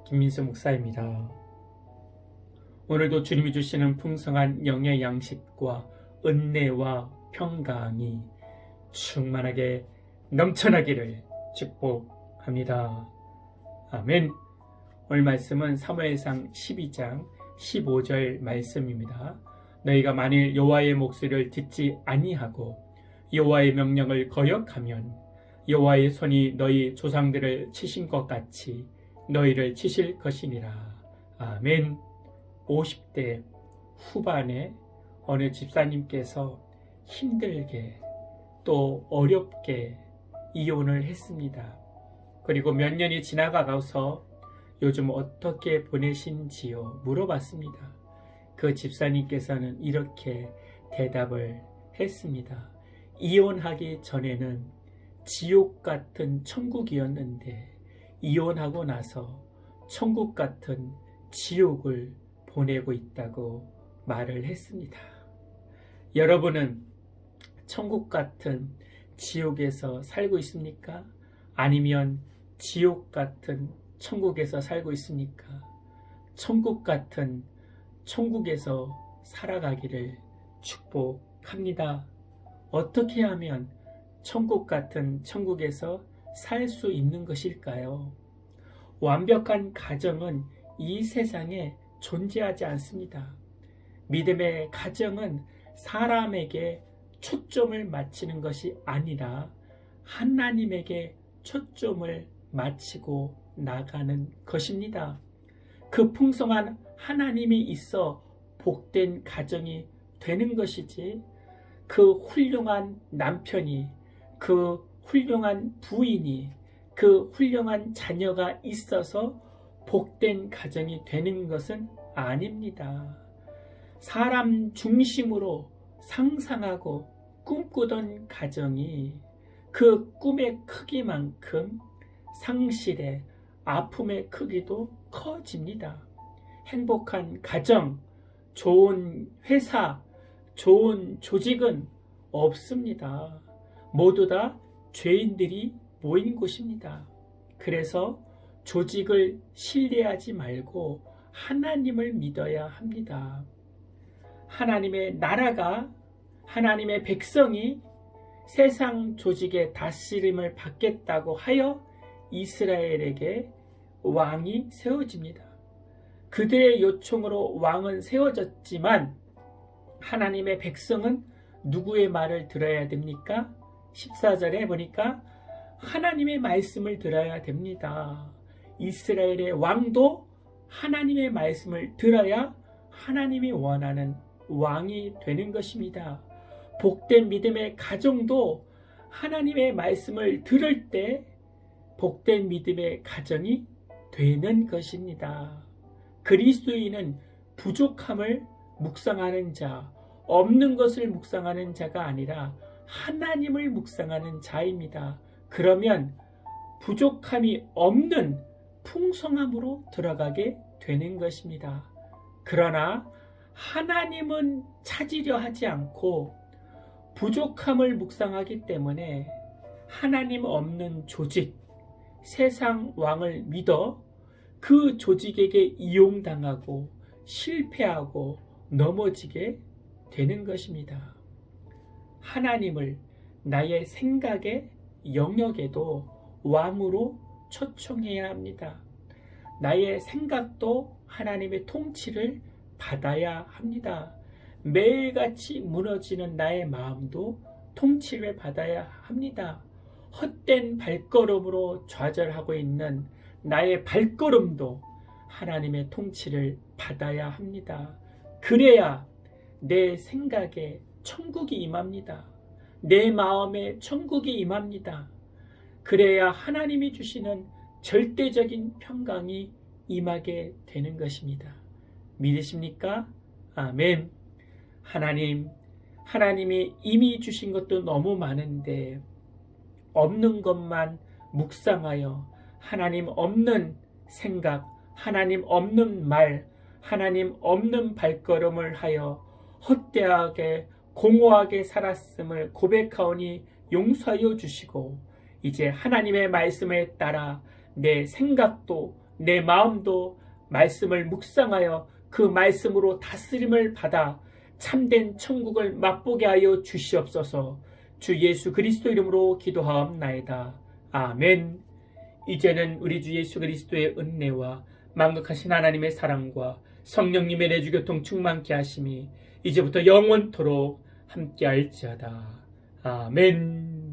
김민수 목사입니다. 오늘도 주님이 주시는 풍성한 영의 양식과 은혜와 평강이 충만하게 넘쳐나기를 축복합니다. 아멘. 오늘 말씀은 사무엘상 12장 15절 말씀입니다. 너희가 만일 여호와의 목소리를 듣지 아니하고 여호와의 명령을 거역하면 여호와의 손이 너희 조상들을 치신 것 같이 너희를 치실 것이니라. 아멘. 50대 후반에 어느 집사님께서 힘들게 또 어렵게 이혼을 했습니다. 그리고 몇 년이 지나가서 요즘 어떻게 보내신지요? 물어봤습니다. 그 집사님께서는 이렇게 대답을 했습니다. 이혼하기 전에는 지옥 같은 천국이었는데 이혼하고 나서 천국 같은 지옥을 보내고 있다고 말을 했습니다. 여러분은 천국 같은 지옥에서 살고 있습니까? 아니면 지옥 같은 천국에서 살고 있습니까? 천국 같은 천국에서 살아가기를 축복합니다. 어떻게 하면 천국 같은 천국에서 살 수 있는 것일까요? 완벽한 가정은 이 세상에 존재하지 않습니다. 믿음의 가정은 사람에게 초점을 맞추는 것이 아니라 하나님에게 초점을 맞추고 나가는 것입니다. 그 풍성한 하나님이 있어 복된 가정이 되는 것이지, 그 훌륭한 남편이, 그 훌륭한 부인이, 그 훌륭한 자녀가 있어서 복된 가정이 되는 것은 아닙니다. 사람 중심으로 상상하고 꿈꾸던 가정이 그 꿈의 크기만큼 상실의 아픔의 크기도 커집니다. 행복한 가정, 좋은 회사, 좋은 조직은 없습니다. 모두 다 죄인들이 모인 곳입니다. 그래서 조직을 신뢰하지 말고 하나님을 믿어야 합니다. 하나님의 나라가, 하나님의 백성이 세상 조직의 다스림을 받겠다고 하여 이스라엘에게 왕이 세워집니다. 그들의 요청으로 왕은 세워졌지만 하나님의 백성은 누구의 말을 들어야 됩니까? 14절에 보니까 하나님의 말씀을 들어야 됩니다. 이스라엘의 왕도 하나님의 말씀을 들어야 하나님이 원하는 왕이 되는 것입니다. 복된 믿음의 가정도 하나님의 말씀을 들을 때 복된 믿음의 가정이 되는 것입니다. 그리스도인은 부족함을 묵상하는 자, 없는 것을 묵상하는 자가 아니라 하나님을 묵상하는 자입니다. 그러면 부족함이 없는 풍성함으로 들어가게 되는 것입니다. 그러나 하나님은 찾으려 하지 않고 부족함을 묵상하기 때문에 하나님 없는 조직, 세상 왕을 믿어 그 조직에게 이용당하고 실패하고 넘어지게 되는 것입니다. 하나님을 나의 생각의 영역에도 왕으로 초청해야 합니다. 나의 생각도 하나님의 통치를 받아야 합니다. 매일같이 무너지는 나의 마음도 통치를 받아야 합니다. 헛된 발걸음으로 좌절하고 있는 나의 발걸음도 하나님의 통치를 받아야 합니다. 그래야 내 생각에 천국이 임합니다. 내 마음에 천국이 임합니다. 그래야 하나님이 주시는 절대적인 평강이 임하게 되는 것입니다. 믿으십니까? 아멘. 하나님이 이미 주신 것도 너무 많은데 없는 것만 묵상하여 하나님 없는 생각, 하나님 없는 말, 하나님 없는 발걸음을 하여 헛되하게 공허하게 살았음을 고백하오니 용서하여 주시고 이제 하나님의 말씀에 따라 내 생각도 내 마음도 말씀을 묵상하여 그 말씀으로 다스림을 받아 참된 천국을 맛보게 하여 주시옵소서. 주 예수 그리스도 이름으로 기도하옵나이다. 아멘. 이제는 우리 주 예수 그리스도의 은혜와 만극하신 하나님의 사랑과 성령님의 내주교통 충만케 하심이 이제부터 영원토록 함께할지어다. 아멘.